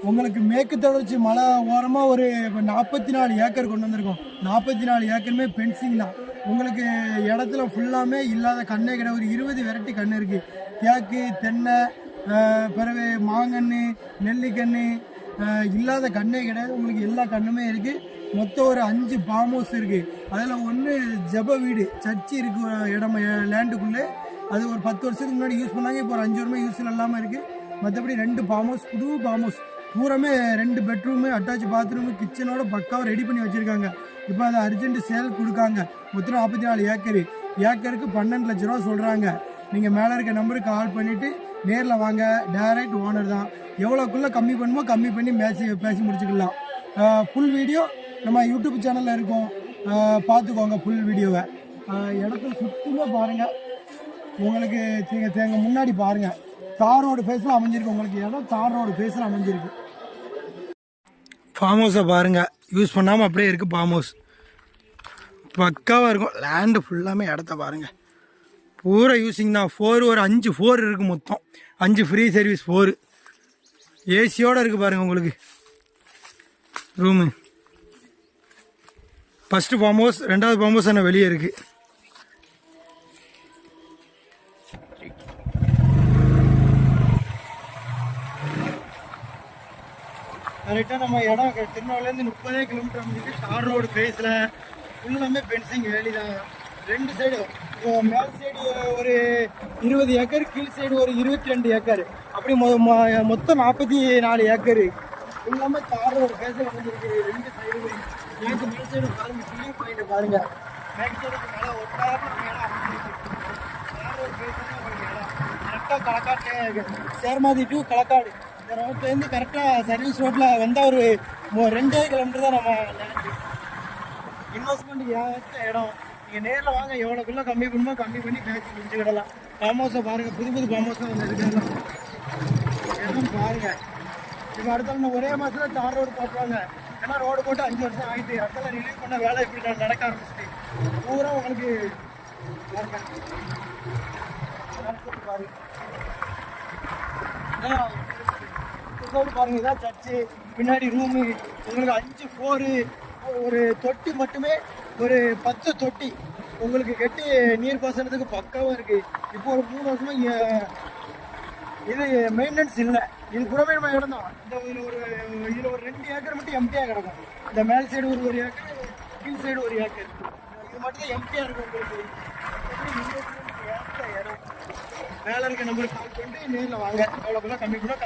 உங்களுக்கு மேற்கு தொடர்ச்சி மலை ஓரமாக ஒரு 44 ஏக்கர் கொண்டு வந்திருக்கோம். 44 ஏக்கருமே பென்சிங் தான். உங்களுக்கு இடத்துல ஃபுல்லாமே இல்லாத கண்ணே கிடையாது. ஒரு 20 வெரைட்டி கன்று இருக்குது. தேக்கு, தென்னை, பிறகு மாங்கன்று, நெல்லிக்கன்று இல்லாத கண்ணே கிடையாது. உங்களுக்கு எல்லா கண்ணுமே இருக்குது. மொத்தம் ஒரு 5 ஃபார்ம் ஹவுஸ் இருக்குது. அதில் ஒன்று ஜப வீடு சர்ச்சு இருக்குது இடம் லேண்டுக்குள்ளே. அது ஒரு 10 வருஷத்துக்கு முன்னாடி யூஸ் பண்ணாங்க. இப்போ ஒரு 5 வருஷமாக யூஸில் இல்லாமல் இருக்குது. மற்றபடி 2 ஃபார்ம் ஹவுஸ், புது ஃபார்ம் ஹவுஸ் பூராமே 2 பெட்ரூமு, அட்டாச் பாத்ரூமு, கிச்சனோட பக்காவாக ரெடி பண்ணி வச்சுருக்காங்க. இப்போ அதை அர்ஜென்ட் சேல் கொடுக்காங்க. மொத்தம் 44 ஏக்கரு. ஏக்கருக்கு 12 லட்ச ரூபா சொல்கிறாங்க. நீங்கள் மேலே இருக்க நம்பருக்கு கால் பண்ணிவிட்டு நேரில் வாங்க. டைரக்ட் ஓனர் தான். எவ்வளோக்குள்ளே கம்மி பண்ணுமோ கம்மி பண்ணி பேசி முடிச்சுக்கலாம். ஃபுல் வீடியோ நம்ம யூடியூப் சேனலில் இருக்கும், பார்த்துக்கோங்க ஃபுல் வீடியோவை. இடத்துல சுற்றுமே பாருங்கள். உங்களுக்கு தேங்க முன்னாடி பாருங்கள், தார் ரோடு ஃபேஸில் அமைஞ்சிருக்கு. உங்களுக்கு இடம் தார் ரோடு ஃபேஸில் அமைஞ்சிருக்கு. ஃபார்ம் ஹவுஸை பாருங்கள், யூஸ் பண்ணாமல் அப்படியே இருக்குது. ஃபார்ம் ஹவுஸ் பக்காவாக இருக்கும். லேண்டு ஃபுல்லாமே இடத்த பாருங்கள், பூரா யூஸிங் தான். 4 ஒரு 5 4 இருக்குது. மொத்தம் 5 ஃப்ரீ சர்வீஸ். 4 ஏசியோடு இருக்குது பாருங்கள். உங்களுக்கு ரூமு ஃபஸ்ட்டு ஃபார்ம் ஹவுஸ், 2வது ஃபார்ம் ஹவுஸ் என்ன வெளியே இருக்குது. கரெக்டாக நம்ம இடம் திருநெல்வேலிலேருந்து 30 கிலோமீட்டர் வந்துட்டு தார் ரோடு ஃபேஸில் ஃபுல்லாமே பென்சிங் வேலி தான். 2 சைடு, மேல் சைடு ஒரு 20 ஏக்கர், கீழ் சைடு ஒரு 22 ஏக்கர், அப்படி மொத்தம் 44 ஏக்கர் ஃபுல்லாமே தார் ரோடு ஃபேஸில் வந்துருக்கு. 2 சைடு எனக்கு மேல் சைடு பாருங்கள், கிளியர் பாயிண்ட் பாருங்கள். மேல் சைடுக்கு மேலே ஒட்டாமல் இடம் அமைஞ்சிருக்கு. தார் ரோடு ஃபேஸில் உங்களுக்கு இடம் கரெக்டாக களக்காடு, சேர்மாதி டு களக்காடு இந்த ரோட்லேருந்து கரெக்டாக சர்வீஸ் ரோட்டில் வந்தால் ஒரு 2 கிலோமீட்டர் தான் நம்ம லேண்டு. இன்வெஸ்ட்மெண்ட்டுக்கு ஏற்ற இடம். நீங்கள் நேரில் வாங்க, எவ்வளோக்குள்ளே கம்மி பண்ணுமோ கம்மி பண்ணி பேசி முடிச்சுக்கிடலாம். ஃபார்ம் ஹவுஸை பாருங்கள், புது ஃபார்ம் ஹவுஸ் தான் வந்து இருக்கலாம். இடம் பாருங்கள். இப்போ அடுத்த ஒரே மாதத்தில் தார் ரோடு போட்டுருவாங்க. ஏன்னா ரோடு போட்டு 5 வருஷம் ஆகிட்டு. அடுத்த ரிலீவ் பண்ண வேலை இப்படி நடக்க ஆரம்பிச்சிட்டு பூரா உங்களுக்கு பாருங்க. இதான் சர்ச்சு, பின்னாடி ரூமு. உங்களுக்கு 5 4 ஒரு தொட்டி மட்டுமே ஒரு 10 தொட்டி உங்களுக்கு கட்டி நீர் பாசனத்துக்கு பக்காவாக இருக்குது. இப்போ ஒரு 3 வருஷமாக இது மெயின்டெனன்ஸ் இல்லை. இது புறமே நம்ம இடம் தான். இதில் ஒரு 2 ஏக்கர் மட்டும் எம்டியாக கிடக்கும். இந்த மேல் சைடு ஒரு ஏக்கர், கீழ் சைடு ஒரு ஏக்கர். இது மட்டும் தான் எம்டியாக இருக்கும். உங்களுக்கு ஏற்ற இடம். மேலே இருக்க நம்பருக்கு கால் பண்ணிட்டு நேரில் வாங்க. எவ்வளோக்குள்ள கம்மி பண்ணி